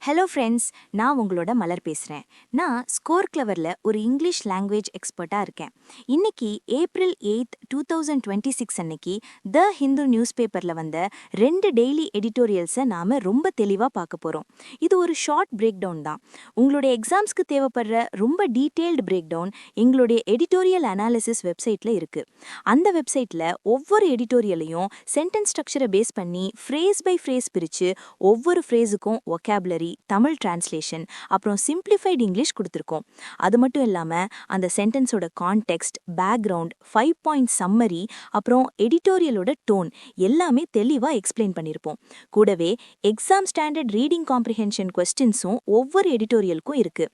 Hello friends, நான் உங்களோட மலர் பேசுகிறேன். நான் ஸ்கோர் கிளவரில் ஒரு இங்கிலீஷ் லாங்குவேஜ் எக்ஸ்பர்ட்டாக இருக்கேன். இன்னைக்கு April 8, 2026 அன்னைக்கு த ஹிந்து நியூஸ் பேப்பரில் வந்த 2 டெய்லி எடிட்டோரியல்ஸை நாம் ரொம்ப தெளிவாக பார்க்க போகிறோம். இது ஒரு ஷார்ட் பிரேக் டவுன் தான். உங்களுடைய எக்ஸாம்ஸ்க்கு தேவைப்படுற ரொம்ப டீட்டெயில்டு பிரேக் டவுன் எங்களுடைய எடிட்டோரியல் அனாலிசிஸ் வெப்சைட்டில் இருக்குது. அந்த வெப்சைட்டில் ஒவ்வொரு எடிட்டோரியலையும் சென்டென்ஸ் ஸ்ட்ரக்சரை பேஸ் பண்ணி ஃப்ரேஸ் பை ஃப்ரேஸ் பிரித்து ஒவ்வொரு ஃப்ரேஸுக்கும் ஒகாபுலரி, தமிழ் டிரான்ஸ்லேஷன், அப்புறம் சிம்பிளிஃபைடு இங்கிலீஷ் கொடுத்துருக்கோம். அது மட்டும் இல்லாமல் அந்த சென்டென்ஸோட கான்டெக்ஸ்ட், பேக்ரவுண்ட், 5 பாயிண்ட் சம்மரி, அப்புறம் எடிட்டோரியலோட டோன் எல்லாமே தெளிவாக எக்ஸ்பிளைன் பண்ணியிருப்போம். கூடவே எக்ஸாம் ஸ்டாண்டர்ட் ரீடிங் காம்ப்ரிஹென்ஷன் கொஸ்டின்ஸும் ஒவ்வொரு எடிட்டோரியலுக்கும் இருக்கு.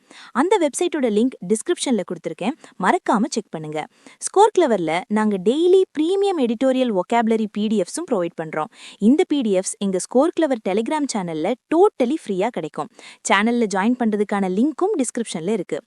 அந்த வெப்சைட்டோட லிங்க் டிஸ்கிரிப்ஷனில் கொடுத்துருக்கேன், மறக்காம செக் பண்ணுங்க. ஸ்கோர் கிளவரில் நாங்கள் டெய்லி ப்ரீமியம் எடிட்டோரியல் ஒகாபுலரி பிடிஎஃப்ஸும் ப்ரொவைட் பண்ணுறோம். இந்த பிடிஎஃப்ஸ் எங்கள் ஸ்கோர் கிளவர் டெலிகிராம் சேனலில் டோட்டலி ஃப்ரீயாக கிடைக்கும். சேனல்ல ஜாயின் பண்றதுக்கான லிங்க்கும் டிஸ்கிரிப்ஷன்ல இருக்கு.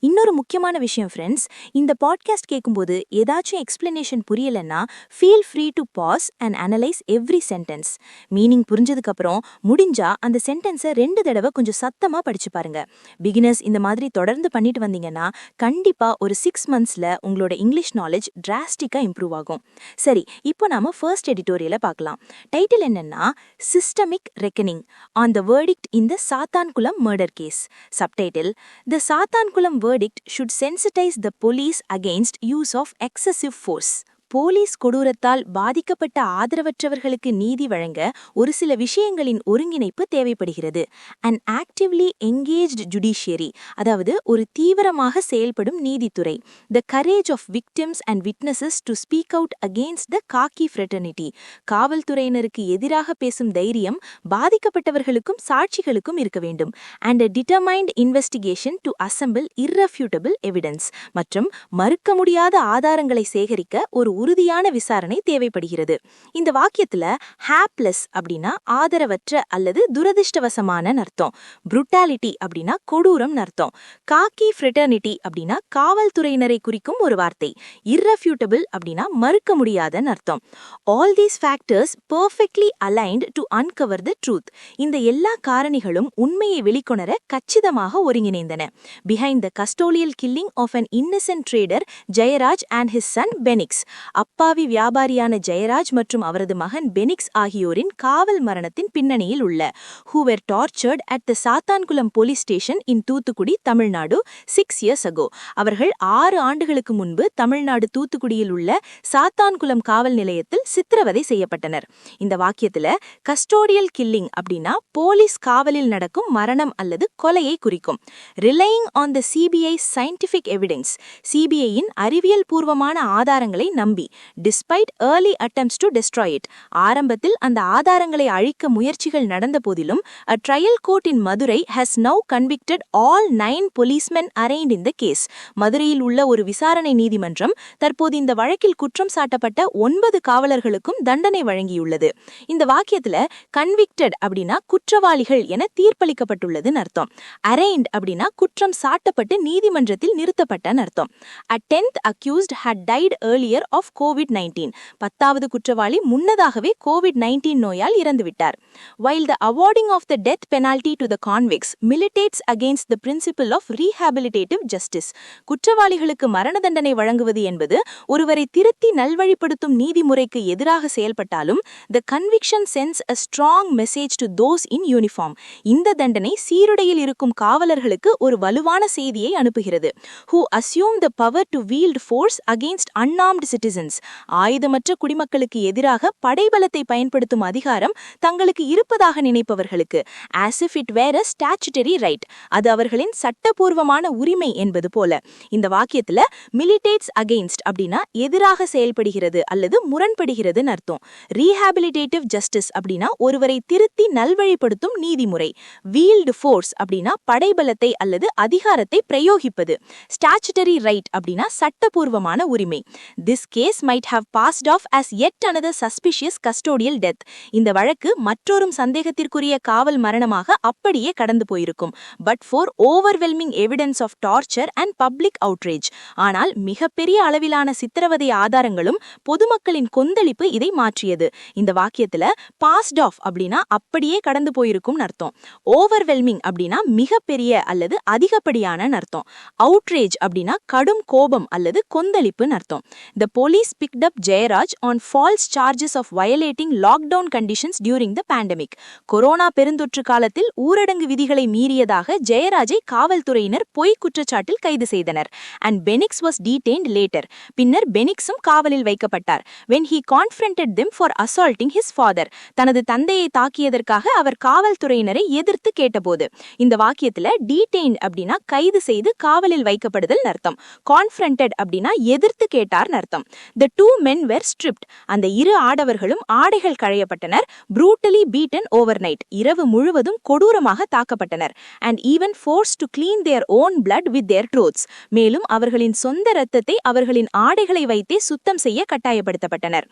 இன்னொரு முக்கியமான விஷயம் ஃப்ரெண்ட்ஸ், இந்த பாட்காஸ்ட் கேட்கும்போது ஏதாச்சும் எக்ஸ்பிளனேஷன் புரியலன்னா feel free to pause and analyse every sentence. Meaning புரிஞ்சதுக்கு அப்புறம் முடிஞ்சா அந்த சென்டென்ஸை 2 தடவை கொஞ்சம் சத்தமா படிச்சு பாருங்க. பிகினர்ஸ் இந்த மாதிரி தொடர்ந்து பண்ணிட்டு வந்தீங்கன்னா கண்டிப்பா ஒரு 6 மந்த்ஸ்ல உங்களோட இங்கிலீஷ் நாலேஜ் டிராஸ்டிக்கா இம்ப்ரூவ் ஆகும். சரி, இப்போ நாம ஃபர்ஸ்ட் எடிட்டோரியலை பார்க்கலாம். டைட்டில் என்னன்னா systemic reckoning on the verdict in the Sathankulam murder case. Subtitle: The Sathankulam verdict should sensitize the police against use of excessive force. Police கொடூரத்தால் பாதிக்கப்பட்ட ஆதரவற்றவர்களுக்கு நீதி வழங்க ஒரு சில விஷயங்களின் ஒருங்கிணைப்பு தேவைப்படுகிறது. An actively engaged judiciary, அதாவது ஒரு தீவிரமாக செயல்படும் நீதித்துறை. The courage of victims and witnesses to speak out against the khaki fraternity. காவல்துறையினருக்கு எதிராக பேசும் தைரியம் பாதிக்கப்பட்டவர்களுக்கும் சாட்சிகளுக்கும் இருக்க வேண்டும். And a determined investigation to assemble irrefutable evidence. மற்றும் மறுக்க முடியாத ஆதாரங்களை சேகரிக்க ஒரு உறுதியான விசாரணை தேவைப்படுகிறது. இந்த வாக்கியத்துல ஹேப்லெஸ் அப்படின்னா ஆதரவற்ற அல்லது துரதிர்ஷ்டவசமான அர்த்தம். புரூட்டாலிட்டி அப்படின்னா கொடூரம் அர்த்தம். காக்கி ஃப்ரெட்டர்னிட்டி அப்படின்னா காவல்துறையினரை குறிக்கும் ஒரு வார்த்தை. இர்ரெஃப்யூட்டபிள் அப்படின்னா மறுக்க முடியாத அர்த்தம். All these factors perfectly aligned to uncover the truth. இந்த எல்லா காரணிகளும் உண்மையை வெளிக்கொணர கச்சிதமாக ஒருங்கிணைந்தன. Behind the custodial killing of an innocent trader Jayaraj and his son Bennix. அப்பாவி வியாபாரியான ஜெயராஜ் மற்றும் அவரது மகன் பெனிக்ஸ் ஆகியோரின் காவல் மரணத்தின் பின்னணியில் உள்ள who were tortured at the Sathankulam police station in Thoothukudi, Tamil Nadu 6 years ago. அவர்கள் 6 ஆண்டுகளுக்கு முன்பு தமிழ்நாடு தூத்துக்குடியில் உள்ள சாத்தான்குளம் காவல் நிலையத்தில் சித்திரவதை செய்யப்பட்டனர். இந்த வாக்கியத்துல கஸ்டோடியல் கில்லிங் அப்படின்னா போலீஸ் காவலில் நடக்கும் மரணம் அல்லது கொலையை குறிக்கும். Relying on the CBI scientific evidence, சிபிஐயின் அறிவியல் பூர்வமான ஆதாரங்களை நம்பி despite early attempts to destroy it. ஆரம்பத்தில் அந்த ஆதாரங்களை அழிக்க முயற்சிகள் நடந்த போதிலும் a trial court in Madurai has now convicted all 9 policemen arraigned in the case. மதுரையில் உள்ள ஒரு விசாரணை நீதிமன்றம் தற்போது இந்த வழக்கில் குற்றம் சாட்டப்பட்ட 9 காவலர்களுக்கும் தண்டனை வழங்கியுள்ளது. இந்த வாக்கியத்துல கன்விக்டட் அப்படின்னா குற்றவாளிகள் என தீர்ப்பளிக்கப்பட்டுள்ளதுன்னு அர்த்தம். arraigned அப்படின்னா குற்றம் சாட்டப்பட்டு நீதிமன்றத்தில் நிறுத்தப்பட்டன்னு அர்த்தம். A 10th accused had died earlier of COVID-19. 10வது குற்றவாளி முன்னதாகவே COVID-19 நோயால் இறந்துவிட்டார். While the awarding of the death penalty to the convicts militates against the principle of rehabilitative justice. குற்றவாளிகளுக்கு மரண தண்டனை வழங்குவது என்பது ஒருவரை திருத்தி நல்வழிப்படுத்தும் நீதிமுறைக்கு எதிராக செயல்பட்டாலும் the conviction sends a strong message to those in uniform. இந்த தண்டனை சீருடையில் இருக்கும் காவலர்களுக்கு ஒரு வலுவான செய்தியை அனுப்புகிறது. Who assume the power to wield force against unarmed citizens. ஆயுதமற்ற குடிமக்களுக்கு எதிராக படைபலத்தை பயன்படுத்தும் அதிகாரம் தங்களுக்கு இருப்பதாக நினைப்பவர்களுக்கு as if it were a statutory right. அது அவர்களின் சட்டபூர்வமான உரிமை என்பது போல. இந்த வாக்கியத்துல militates against அப்படின்னா எதிராக செயல்படுகிறது அல்லது முரண்படுகிறதுன்னு அர்த்தம். rehabilitative justice அப்படின்னா ஒருவரை திருத்தி நல்வழிப்படுத்தும் நீதிமுறை. wield force அப்படின்னா படைபலத்தை அல்லது அதிகாரத்தை பிரயோகிப்பது. statutory right அப்படின்னா சட்டபூர்வமான உரிமை. This case case might have passed off as yet another suspicious custodial death. இந்த வழக்கு மற்றொரு சந்தேகத்திற்குரிய காவல் மரணமாக அப்படியே கடந்து போயிருக்கும். But for overwhelming evidence of torture and public outrage. ஆனால் மிகப்பெரிய அளவிலான சித்திரவதை ஆதாரங்களும் பொதுமக்களின் கொந்தளிப்பு இதை மாற்றியது. இந்த வாக்கியத்துல passed off அப்படின்னா அப்படியே கடந்து போயிருக்கும் அர்த்தம். overwhelming அப்படின்னா மிகப்பெரிய அல்லது அதிகப்படியான அர்த்தம். outrage அப்படின்னா கடும் கோபம் அல்லது கொந்தளிப்புன்னு அர்த்தம். The police picked up Jayaraj on false charges of violating lockdown conditions during the pandemic. Corona பெருந்தொற்று காலத்தில் ஊரடங்கு விதிகளை மீறியதாக ஜெயராஜை காவல்துறையினர் பொய் குற்றச்சாட்டில் கைது செய்தனர். And Benix was detained later. பின்னர் பெனிக்ஸும் காவலில் வைக்கப்பட்டார். When he confronted them for assaulting his father. தனது தந்தையை தாக்கியதற்காக அவர் காவல்துறையினரை எதிர்த்து கேட்டபோது. இந்த வாக்கியத்துல detained அப்படின்னா கைது செய்து காவலில் வைக்கப்படுதல் அர்த்தம். confronted அப்படின்னா எதிர்த்து கேட்டார் அர்த்தம். The two men were stripped. அந்த இரு ஆடவர்களும் ஆடைகள் களையப்பட்டனர். brutally beaten overnight. இரவு முழுவதும் கொடூரமாக தாக்கப்பட்டனர். and even forced to clean their own blood with their clothes. மேலும் அவர்களின் சொந்த இரத்தத்தை அவர்களின் ஆடைகளை வைத்தே சுத்தம் செய்ய கட்டாயப்படுத்தப்பட்டனர்.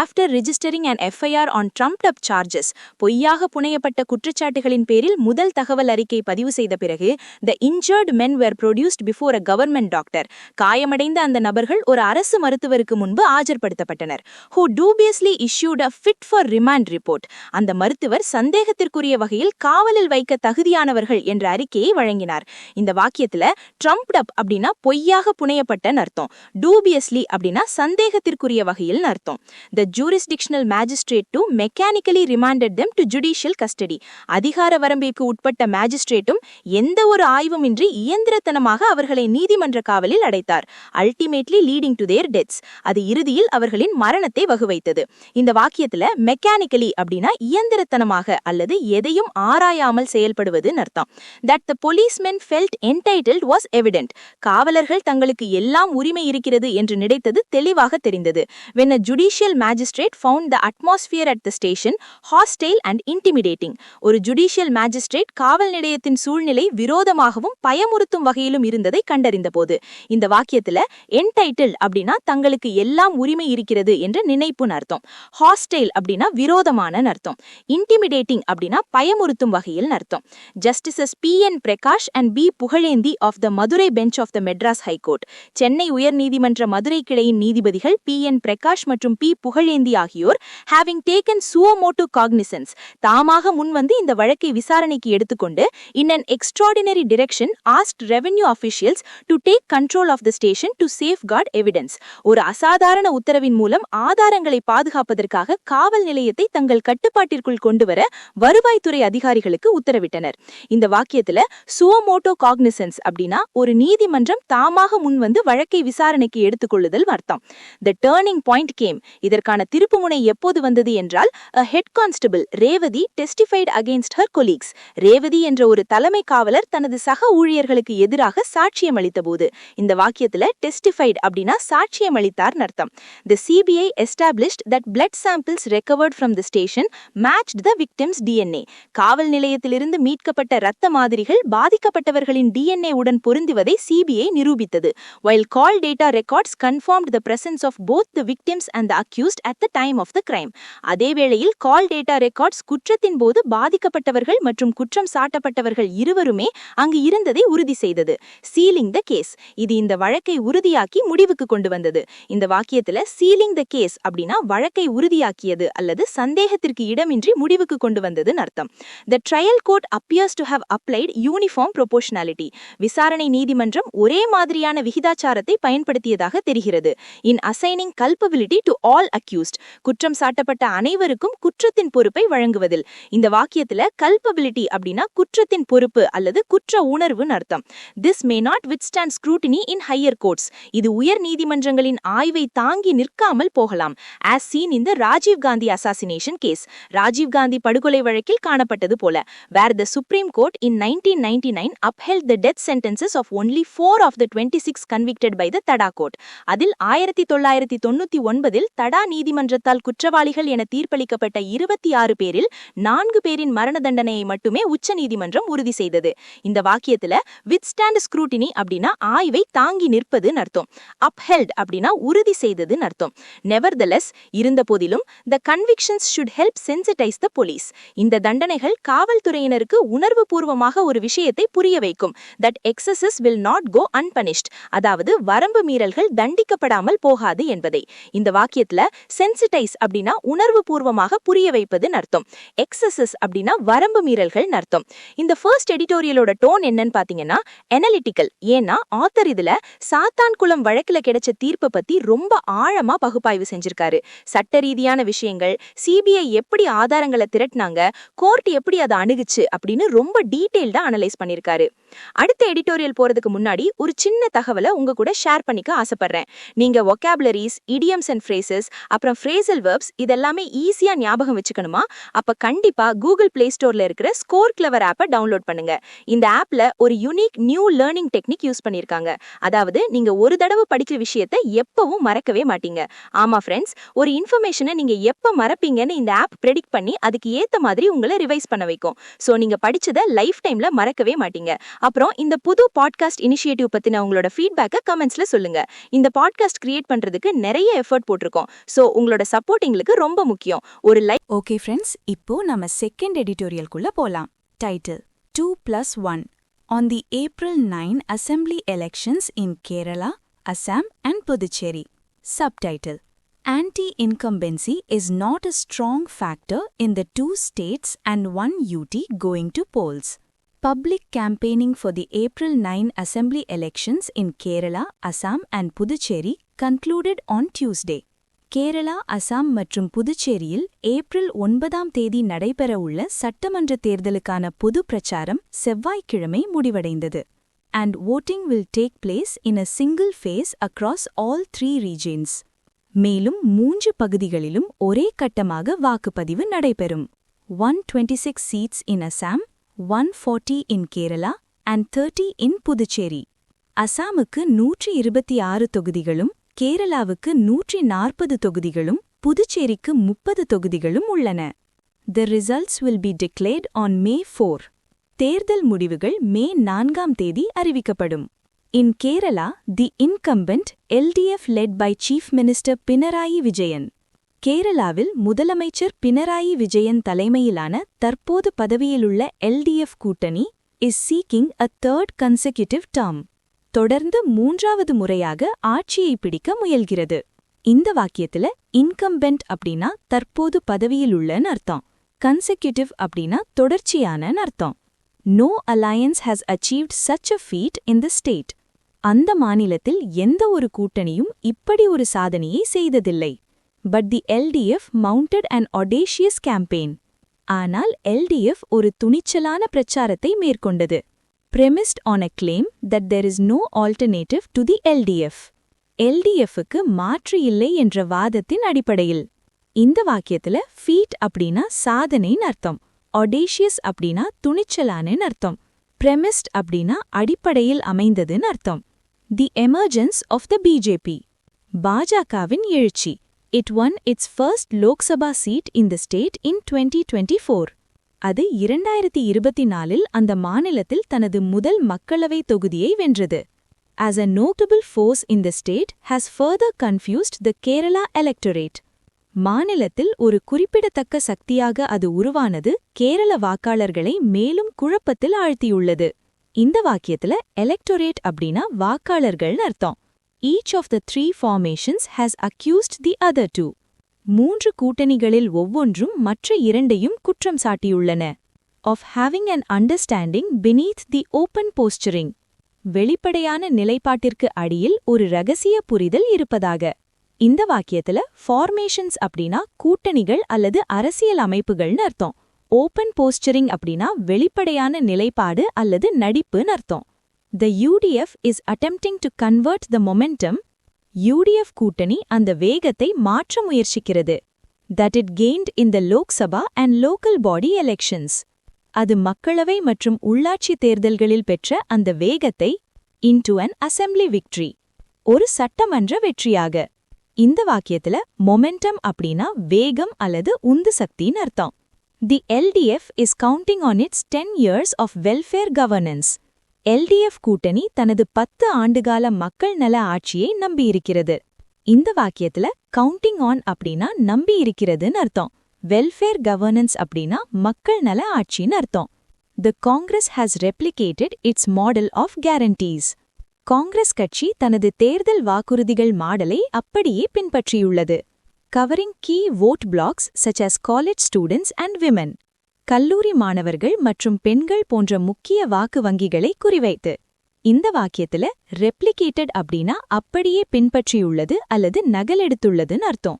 After registering an FIR on trumped up charges. பொய்யாக புனையப்பட்ட குற்றச்சாட்டுகளின் பேரில் முதல் தகவல் அறிக்கை பதிவு செய்த பிறகு the injured men were produced before a government doctor. காயமடைந்த அந்த நபர்கள் ஒரு அரசு மருத்துவருக்கு முன்பு ஆஜர்படுத்தப்பட்டனர். who dubiously issued a fit for remand report. அந்த மருத்துவர் சந்தேகத்திற்குரிய வகையில் காவலில் வைக்க தகுதியானவர்கள் என்ற அறிக்கையை வழங்கினார். இந்த வாக்கியத்துல trumped up அப்படின்னா பொய்யாக புனையப்பட்ட அர்த்தம். dubiously அப்படின்னா சந்தேகத்திற்குரிய வகையில் அர்த்தம். the jurisdictional magistrate to mechanically remanded them to judicial custody. அதிகார வரம்பிற்கு உட்பட்ட மேஜிஸ்ட்ரேட்டும் எந்த ஒரு ஆய்வுமின்றி இயந்திரத்தனமாக அவர்களை நீதிமன்ற காவலில் அடைத்தார். ultimately leading to their deaths. அது இறுதியில் அவர்களின் மரணத்தை வகுவைத்தது. இந்த வாக்கியத்துல மெக்கானிக்கலி அப்படின்னா இயந்திரத்தனமாக அல்லது எதையும் ஆராயாமல் செயல்படுவது அர்த்தம். that the policemen felt entitled was evident. காவலர்கள் தங்களுக்கு எல்லாம் உரிமை இருக்கிறது என்று நினைத்தது தெளிவாக தெரிந்தது. when a judicial magistrate found the atmosphere at the station hostile and intimidating. ஒரு judicial magistrate காவல் நிலையத்தின் சூழ்நிலை விரோதமாகவும் பயமுறுத்தும் வகையிலும் இருந்ததை கண்டறிந்த போது. இந்த வாக்கியத்துல entitled அப்படின்னா தங்களுக்கு எல்லாம் உரிமை இருக்கிறது என்ற நினைப்புன்னு அர்த்தம். hostile அப்படின்னா விரோதமான அர்த்தம். intimidating அப்படின்னா பயமுறுத்தும் வகையில் அர்த்தம். Justices P.N. Prakash and B. Pugazhendhi of the Madurai bench of the Madras High Court. Chennai உயர் நீதிமன்ற மதுரை கிளையின் நீதிபதிகள் P.N. Prakash மற்றும் P. புகழேந்தி ஆகியோர் having taken suo motu cognizance. தாமாக முன்வந்து இந்த வழக்கை விசாரணைக்கு எடுத்துக்கொண்டு in an extraordinary direction asked revenue officials to take control of the station to safeguard evidence. ஒரு அசாதாரண உத்தரவின் மூலம் ஆதாரங்களை பாதுகாப்பதற்காக காவல் நிலையத்தை தங்கள் கட்டுப்பாட்டிற்குள் கொண்டுவர வருவாய்த்துறை அதிகாரிகளுக்கு உத்தரவிட்டனர். இந்த வாக்கியத்துல suo motu cognizance அப்படின்னா ஒரு நீதிமன்றம் தாமாக முன்வந்து வழக்கை விசாரணைக்கு எடுத்துக்கொள்ளுதல் அர்த்தம். The turning point came. இதற்கான திருப்புமுனை எப்போது வந்தது என்றால் a head constable Revathi testified against her colleagues. Revathi என்ற ஒரு தலைமை காவலர் தனது சக ஊழியர்களுக்கு எதிராக சாட்சியம் அளித்த போது. இந்த வாக்கியத்துல testified அப்படின்னா சாட்சியம் அளித்தார் அர்த்தம். The CBI established that blood samples recovered from the station matched the victim's DNA. காவல் நிலையத்திலிருந்து மீட்கப்பட்ட இரத்த மாதிரிகள் பாதிக்கப்பட்டவர்களின் DNA உடன் பொருந்துவதை CBI நிரூபித்தது. While call data records confirmed the presence of both the victims and the accused at the time of the crime. அதே வேளையில் கால் data records குற்றத்தின் போது பாதிக்கப்பட்டவர்கள் மற்றும் குற்றம் சாட்டப்பட்டவர்கள் இருவருமே அங்கு இருந்ததை உறுதி செய்தது. Ceiling the case. இது இந்த வழக்கை உறுதியாக்கி முடிவுக்கு கொண்டு வந்தது. இந்த வாக்கியத்துல சீலிங் த கேஸ் அப்படின்னா வழக்கை உறுதியாக்கியது அல்லது சந்தேகத்திற்கு இடமின்றி முடிவுக்கு கொண்டு வந்ததுன்னு அர்த்தம். The trial court appears to have applied uniform proportionality. விசாரணை நீதிமன்றம் ஒரே மாதிரியான விகிதாச்சாரத்தை பயன்படுத்தியதாக தெரிகிறது. In assigning culpability to all accused. குற்றம் சாட்டப்பட்ட அனைவருக்கும் குற்றத்தின் பொறுப்பை வழங்குவதில். இந்த வாக்கியத்துல culpability அப்படின்னா குற்றத்தின் பொறுப்பு அல்லது குற்ற உணர்வுன்னு அர்த்தம். This may not withstand scrutiny in higher courts. இது உயர் நீதிமன்றங்களின் ஆய்வை தாங்கி நிற்காமல் போகலாம். As seen in the Rajiv Gandhi assassination case. Rajiv Gandhi படுகொலை வழக்கில் காணப்பட்டது போல. Where the Supreme Court in 1999 upheld the death sentences of only 4 of the 26 convicted by the Tada court. அதில் 1999 தடா நீதிமன்றத்தால் குற்றவாளிகள் என தீர்ப்பளிக்கப்பட்ட 26 பேரில் 4 பேரின் மரண தண்டனையை மட்டுமே உச்ச நீதிமன்றம் உறுதி செய்தது. இந்த வாக்கியத்துல withstand scrutiny அப்படின்னா ஆய்வை தாங்கி நிற்பதுன்னு அர்த்தம். upheld அப்படின்னா உறுதி செய்ததுன்னு அர்த்தம். நெவர்தலெஸ், இருந்த போதிலும், the convictions should help sensitise the police. இந்த தண்டனைகள் காவல்துறையினருக்கு உணர்வுபூர்வமாக ஒரு விஷயத்தை புரிய வைக்கும். That excesses will not go unpunished, அதாவது வரம்பு மீறல்கள் தண்டிக்கப்படாமல் போகாது என்பதை. இந்த வாக்கியத்துல சென்சிடைஸ் அப்படின்னா உணர்வுபூர்வமாக புரிய வைப்பதுன்னு அர்த்தம். எக்ஸசஸ் அப்படின்னா வரம்பு மீறல்கள் அர்த்தம். இந்த ஃபர்ஸ்ட் எடிட்டோரியலோட டோன் என்னன்னு பாத்தீங்கன்னா அனலிட்டிக்கல். ஏன்னா ஆத்தர் இதுல சாத்தான் குளம் வழக்குல கிடைச்ச தீர்ப்பை பத்தி ரொம்ப ஆழமா பகுப்பாய்வு செஞ்சிருக்காரு. சட்ட ரீதியான விஷயங்கள், சிபிஐ எப்படி ஆதாரங்களை திரட்டினாங்க, கோர்ட் எப்படி அதை அணுகுச்சு அப்படின்னு ரொம்ப டீடைல்டா அனலைஸ் பண்ணிருக்காரு. அடுத்த எடிட்டோரியல் போறதுக்கு முன்னாடி ஒரு சின்ன தகவலை உங்க கூட ஷேர் பண்ணிக்க ஆசைப்படுறேன். நீங்க வொக்காபுலரிஸ், இடியம்ஸ் அண்ட் ஃப்ரேசஸ், அப்புறம் ஃப்ரேசல் வெர்ப்ஸ் இதெல்லாமே ஈஸியா ஞாபகம் வச்சுக்கணுமா? அப்ப கண்டிப்பா கூகுள் பிளே ஸ்டோர்ல இருக்கிற ஸ்கோர் கிளவர் ஆப்பை டவுன்லோட் பண்ணுங்க. இந்த ஆப்ல ஒரு unique new learning technique use பண்ணிருக்காங்க. அதாவது நீங்க ஒரு தடவை படிக்கிற விஷயத்தை எப்பவும் மறக்கவே மாட்டீங்க. ஆமா ஃப்ரெண்ட்ஸ், ஒரு இன்ஃபர்மேஷனை நீங்க எப்ப மறப்பீங்கன்னு இந்த ஆப் ப்ரெடிக்ட் பண்ணி அதுக்கு ஏத்த மாதிரி உங்களை ரிவைஸ் பண்ண வைக்கும். சோ நீங்க படிச்சதை லைஃப் டைம்ல மறக்கவே மாட்டீங்க. அப்புறம் இந்த புது பாட்காஸ்ட் இனிஷியேட்டிவ் பத்தின உங்களோட ஃபீட்பேக்கை கமெண்ட்ஸ்ல சொல்லுங்க. இந்த பாட்காஸ்ட் கிரியேட் பண்றதுக்கு நிறைய எஃபர்ட் போட்டிருக்கோம். சோ உங்களோட சப்போர்ட் எங்களுக்கு ரொம்ப முக்கியம். ஒரு லைக். ஓகே ஃப்ரெண்ட்ஸ், இப்போ நம்ம செகண்ட் எடிட்டோரியல்குள்ள போலாம். Title 2+1 on the April 9 Assembly elections in Kerala, Assam and Puducherry. Subtitle: Anti-incumbency is not a strong factor in the two states and one UT going to polls. Public campaigning for the April 9 Assembly elections in Kerala, Assam and Puducherry concluded on Tuesday. Kerala, Assam மற்றும் புதுச்சேரியில் April 9ஆம் தேதி நடைபெற உள்ள சட்டமன்ற தேர்தலுக்கான பொது பிரச்சாரம் செவ்வாய்க்கிழமை முடிவடைந்தது. And voting will take place in a single phase across all 3 regions. மேலும் 3 பகுதிகளிலும் ஒரே கட்டமாக வாக்குப்பதிவு நடைபெறும். 126 seats in Assam, 140 in Kerala and 30 in Puducherry. அசாமுக்கு 126 தொகுதிகளும், கேரளாவுக்கு 140 தொகுதிகளும், புதுச்சேரிக்கு 30 தொகுதிகளும் உள்ளன. The results will be declared on May 4. தேர்தல் முடிவுகள் மே 4ஆம் தேதி அறிவிக்கப்படும். In Kerala, the incumbent LDF led by Chief Minister Pinarayi Vijayan. கேரளாவில் முதலமைச்சர் பினராயி விஜயன் தலைமையிலான தற்போது பதவியிலுள்ள LDF கூட்டணி is seeking a third consecutive term. தொடர்ந்து 3வது முறையாக ஆட்சியை பிடிக்க முயல்கிறது. இந்த வாக்கியத்துல இன்கம்பென்ட் அப்படின்னா தற்போது பதவியில் உள்ளன்னு அர்த்தம். கன்செக்யூட்டிவ் அப்படின்னா தொடர்ச்சியான அர்த்தம். No alliance has achieved such a feat in the state. அந்த மாநிலத்தில் எந்த ஒரு கூட்டணியும் இப்படி ஒரு சாதனையை செய்ததில்லை. But the LDF mounted an audacious campaign. ஆனால் LDF ஒரு துணிச்சலான பிரச்சாரத்தை மேற்கொண்டது. Premised on a claim that there is no alternative to the LDF. LDF-க்கு மாற்று இல்லை என்ற வாதத்தின் அடிப்படையில். இந்த வாக்கியத்துல feat அப்படின்னா சாதனைன்னு அர்த்தம். audacious அப்படின்னா துணிச்சலானன்னு அர்த்தம். premised அப்படின்னா அடிப்படையில் அமைந்ததுன்னு அர்த்தம். The emergence of the BJP. பாஜகவின் எழுச்சி. It won its first Lok Sabha seat in the state in 2024. அது 2024இல் அந்த மாநிலத்தில் தனது முதல் மக்களவை தொகுதியை வென்றது. As a notable force in the state has further confused the Kerala electorate. மாநிலத்தில் ஒரு குறிப்பிடத்தக்க சக்தியாக அது உருவானது கேரள வாக்காளர்களை மேலும் குழப்பத்தில் ஆழ்த்தியுள்ளது. இந்த வாக்கியத்துல எலெக்டோரேட் அப்படின்னா வாக்காளர்கள் அர்த்தம். Each of the 3 formations has accused the other 2. 3 கூட்டணிகளில் ஒவ்வொன்றும் மற்ற இரண்டையும் குற்றம் சாட்டியுள்ளன. Of having an understanding beneath the open posturing. வெளிப்படையான நிலைப்பாட்டிற்கு அடியில் ஒரு ரகசிய புரிதல் இருப்பதாக. இந்த வாக்கியத்துல ஃபார்மேஷன்ஸ் அப்படின்னா கூட்டணிகள் அல்லது அரசியல் அமைப்புகள்னு அர்த்தம். ஓப்பன் போஸ்டரிங் அப்படின்னா வெளிப்படையான நிலைப்பாடு அல்லது நடிப்புன்னு அர்த்தம். The UDF is attempting to convert the momentum. UDF கூட்டணி அந்த வேகத்தை மாற்ற முயற்சிக்கிறது. That it gained in the Lok Sabha and local body elections. அது மக்களவை மற்றும் உள்ளாட்சி தேர்தல்களில் பெற்ற அந்த வேகத்தை into an assembly victory. ஒரு சட்டமன்ற வெற்றியாக. இந்த வாக்கியத்துல மொமெண்டம் அப்படின்னா வேகம் அல்லது உந்து சக்தின்னு அர்த்தம். The LDF is counting on its 10 years of welfare governance. LDF கூட்டணி தனது 10 ஆண்டுகால மக்கள் நல ஆட்சியை நம்பியிருக்கிறது. இந்த வாக்கியத்துல கவுண்டிங் ஆன் அப்படின்னா நம்பி இருக்கிறதுன்னு அர்த்தம். வெல்ஃபேர் கவர்னன்ஸ் அப்படின்னா மக்கள் நல ஆட்சின்னு அர்த்தம். The Congress has replicated its model of guarantees. Congress கட்சி தனது தேர்தல் வாக்குறுதிகள் மாடலை அப்படியே பின்பற்றியுள்ளது. Covering key vote blocks such as college students and women. கல்லூரி மாணவர்கள் மற்றும் பெண்கள் போன்ற முக்கிய வாக்கு வங்கிகளை குறிவைத்து. இந்த வாக்கியத்துல ரெப்ளிகேட்டட் அப்படின்னா அப்படியே பின்பற்றியுள்ளது அல்லது நகலெடுத்துள்ளதுன்னு அர்த்தம்.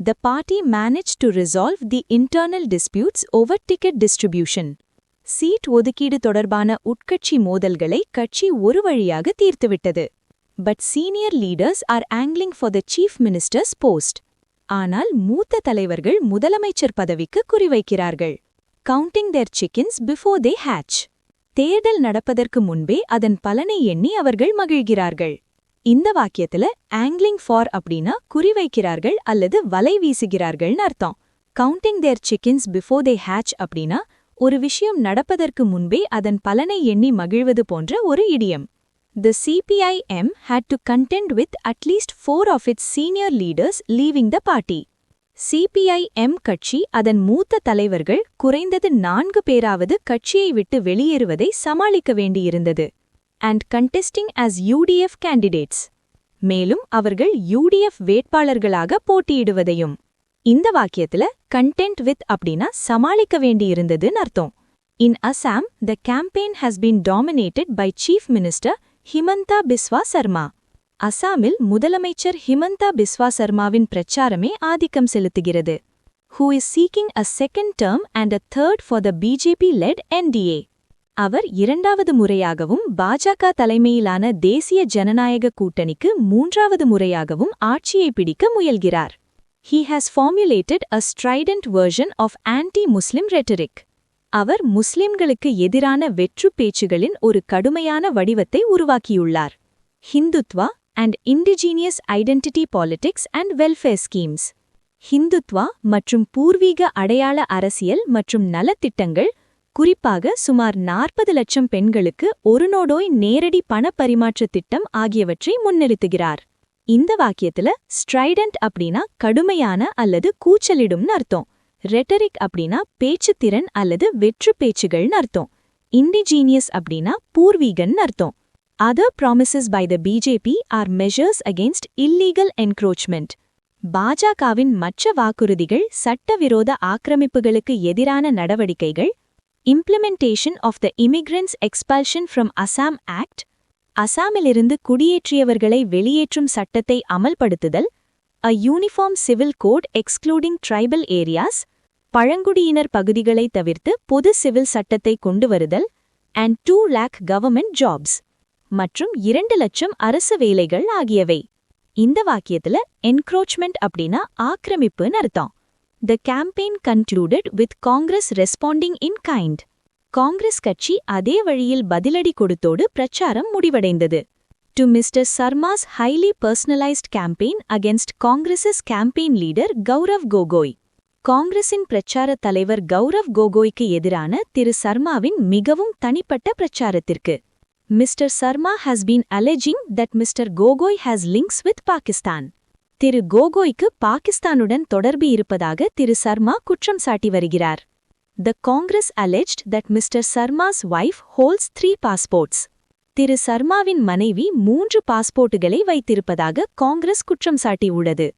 The party managed to resolve the internal disputes over ticket distribution. Seat ஒதுக்கீடு தொடர்பான உட்கட்சி மோதல்களை கட்சி ஒரு வழியாக தீர்த்துவிட்டது. But senior leaders are angling for the chief minister's post. ஆனால் மூத்த தலைவர்கள் முதலமைச்சர் பதவிக்கு குறிவைக்கிறார்கள். Counting their chickens before they hatch. தேர்தல் நடப்பதற்கு முன்பே அதன் பலனை எண்ணி அவர்கள் மகிழ்கிறார்கள். இந்த வாக்கியத்துல angling for அப்படின்னா குறிவைக்கிறார்கள் அல்லது வலை வீசுகிறார்கள்னு அர்த்தம். Counting their chickens before they hatch அப்படின்னா ஒரு விஷயம் நடப்பதற்கு முன்பே அதன் பலனை எண்ணி மகிழ்வது போன்ற ஒரு இடியம். The CPIM had to contend with at least 4 of its senior leaders leaving the party. CPIM கட்சி அதன் மூத்த தலைவர்கள் குறைந்தது 4 பேராவது கட்சியை விட்டு வெளியேறுவதை சமாளிக்க வேண்டியிருந்தது. And contesting as UDF candidates. மேலும் அவர்கள் UDF வேட்பாளர்களாக போட்டியிடுவதையும். இந்த வாக்கியத்துல கண்டென்ட் வித் அப்படின்னா சமாளிக்க வேண்டியிருந்ததுன்னு அர்த்தம். In Assam, the campaign has been dominated by Chief Minister Himanta Biswa Sarma. அசாமில் முதலமைச்சர் ஹிமந்தா பிஸ்வா சர்மாவின் பிரச்சாரமே ஆதிக்கம் செலுத்துகிறது. Who is seeking a second term and a third for the BJP-led NDA. அவர் 2வது முறையாகவும் பாஜக தலைமையிலான தேசிய ஜனநாயக கூட்டணிக்கு 3வது முறையாகவும் ஆட்சியை பிடிக்க முயல்கிறார். He has formulated a strident version of anti-Muslim rhetoric. அவர் முஸ்லிம்களுக்கு எதிரான வெற்று பேச்சுகளின் ஒரு கடுமையான வடிவத்தை உருவாக்கியுள்ளார். Hindutva and indigenous identity politics and welfare schemes. Hindutva மற்றும் பூர்வீக அடையாள அரசியல் மற்றும் நலத்திட்டங்கள் குறிப்பாக சுமார் 40 லட்சம் பெண்களுக்கு ஒரு நோடோய் நேரடி பண பரிமாற்ற திட்டம் ஆகியவற்றை முன்னிறுத்துகிறார். இந்த வாக்கியத்துல ஸ்ட்ரைடன்ட் அப்படின்னா கடுமையான அல்லது கூச்சலிடும்னு அர்த்தம். ரெட்டரிக் அப்படின்னா பேச்சுத்திறன் அல்லது வெற்று பேச்சுகள்னு அர்த்தம். இண்டிஜீனியஸ் அப்படின்னா பூர்வீகன்னு அர்த்தம். Other promises by the BJP are measures against illegal encroachment. பாஜகவின் மற்ற வாக்குறுதிகள் சட்டவிரோத ஆக்கிரமிப்புகளுக்கு எதிரான நடவடிக்கைகள். Implementation of the Immigrants Expulsion from Assam Act. அசாமிலிருந்து குடியேற்றியவர்களை வெளியேற்றும் சட்டத்தை அமல்படுத்துதல். A uniform civil code excluding tribal areas. பழங்குடியினர் பகுதிகளை தவிர்த்து பொது சிவில் சட்டத்தை கொண்டுவருதல். And 2 lakh government jobs. மற்றும் 2 லட்சம் அரசு வேலைகள் ஆகியவை. இந்த வாக்கியத்துல என்க்ரோச்மெண்ட் அப்படின்னா ஆக்கிரமிப்புன்னு அர்த்தம். The campaign concluded with Congress responding in kind. Congress கட்சி அதே வழியில் பதிலடி கொடுத்தோடு பிரச்சாரம் முடிவடைந்தது. To Mr. Sarma's highly personalized campaign against Congress's campaign leader Gaurav Gogoi. காங்கிரசின் பிரச்சார தலைவர் கௌரவ் கோகோய்க்கு எதிரான திரு சர்மாவின் மிகவும் தனிப்பட்ட பிரச்சாரத்திற்கு. Mr. Sarma has been alleging that Mr. Gogoi has links with Pakistan. திரு கோகோய்க்கு பாகிஸ்தானுடன் தொடர்பு இருப்பதாக திரு சர்மா குற்றம் சாட்டி வருகிறார். The Congress alleged that Mr. Sarma's wife holds 3 passports. திரு சர்மாவின் மனைவி 3 பாஸ்போர்ட்டுகளை வைத்திருப்பதாக காங்கிரஸ் குற்றம் சாட்டியுள்ளது.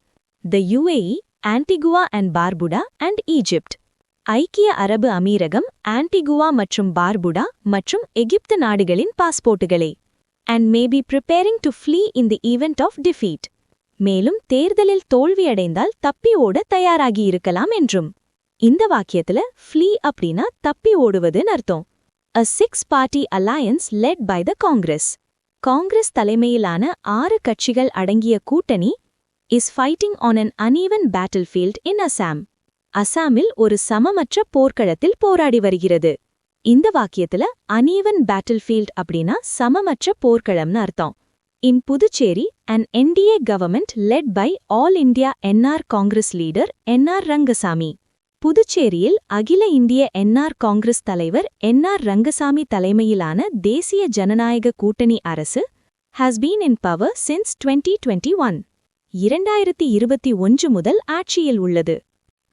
The UAE, Antigua and Barbuda and Egypt. ஐக்கிய அரபு அமீரகம், ஆன்டிகுவா மற்றும் பார்புடா மற்றும் எகிப்து நாடுகளின் பாஸ்போர்ட்டுகளே. And may be preparing to flee in the event of defeat. மேலும் தேர்தலில் தோல்வியடைந்தால் தப்பி ஓட தயாராகியிருக்கலாம் என்றும். இந்த வாக்கியத்துல flee அப்படின்னா தப்பி ஓடுவதுன்னு அர்த்தம். A 6-party alliance led by the Congress. Congress தலைமையிலான 6 கட்சிகள் அடங்கிய கூட்டணி is fighting on an uneven battlefield in Assam. அசாமில் ஒரு சமமற்ற போர்க்களத்தில் போராடி வருகிறது. இந்த வாக்கியத்துல uneven battlefield அப்படின்னா சமமற்ற போர்க்களம்னு அர்த்தம். In Puducherry, an NDA government led by All India NR Congress leader NR Rangasamy. புதுச்சேரியில் அகில இந்திய NR காங்கிரஸ் தலைவர் NR ரங்கசாமி தலைமையிலான தேசிய ஜனநாயக கூட்டணி அரசு has been in power since 2021. 2021 முதல் ஆட்சியில் உள்ளது.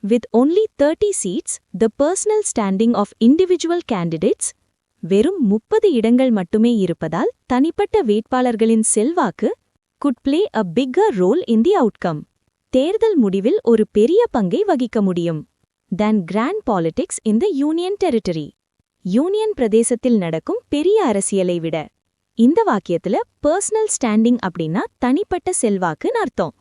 With only 30 seats, the personal standing of individual candidates வெறும் 30 இடங்கள் மட்டுமே இருப்பதால் தனிப்பட்ட வேட்பாளர்களின் செல்வாக்கு could play a bigger role in the outcome. தேர்தல் முடிவில் ஒரு பெரிய பங்கை வகிக்க முடியும் than grand politics in the union territory. Union பிரதேசத்தில் நடக்கும் பெரிய அரசியலை விட. இந்த வாக்கியத்துல பர்சனல் ஸ்டாண்டிங் அப்படின்னா தனிப்பட்ட செல்வாக்குன்னு அர்த்தம்.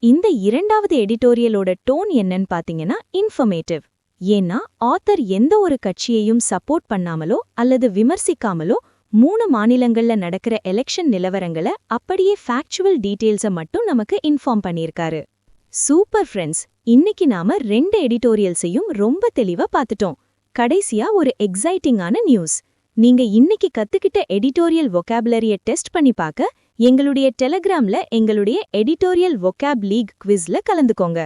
இந்த இரண்டாவது எடிட்டோரியலோட டோன் என்னன்னு பாத்தீங்கன்னா இன்ஃபர்மேட்டிவ். ஏன்னா ஆத்தர் எந்த ஒரு கட்சியையும் சப்போர்ட் பண்ணாமலோ அல்லது விமர்சிக்காமலோ 3 மாநிலங்கள்ல நடக்கிற எலெக்ஷன் நிலவரங்களை அப்படியே ஃபேக்சுவல் டீட்டெயில்ஸை மட்டும் நமக்கு இன்ஃபார்ம் பண்ணியிருக்காரு. சூப்பர் ஃப்ரெண்ட்ஸ், இன்னைக்கு நாம 2 எடிட்டோரியல்ஸையும் ரொம்ப தெளிவா பார்த்துட்டோம். கடைசியா ஒரு எக்ஸைட்டிங்கான நியூஸ். நீங்க இன்னைக்கு கத்துக்கிட்ட எடிட்டோரியல் வொக்காபுலரிய டெஸ்ட் பண்ணி பார்க்க எங்களுடைய டெலகிராம்ல எங்களுடைய எடிட்டோரியல் வொக்காப் லீக் குவிஸ்ல கலந்துக்கோங்க.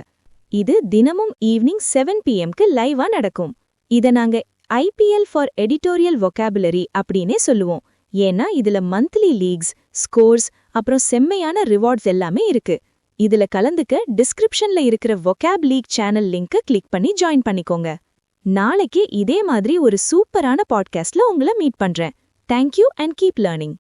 இது தினமும் ஈவினிங் 7 PM லைவா நடக்கும். இத நாங்க IPL ஃபார் எடிட்டோரியல் வொக்காபுலரி அப்படின்னே சொல்லுவோம். ஏன்னா இதுல மந்த்லி லீக்ஸ், ஸ்கோர்ஸ், அப்புறம் செம்மையான ரிவார்ட்ஸ் எல்லாமே இருக்கு. இதுல கலந்துக்க டிஸ்கிரிப்ஷன்ல இருக்கிற வொக்காப் லீக் சேனல் லிங்க் கிளிக் பண்ணி ஜாயின் பண்ணிக்கோங்க. நாளைக்கு இதே மாதிரி ஒரு சூப்பரான பாட்காஸ்ட்ல உங்களை மீட் பண்றேன். Thank you and keep learning.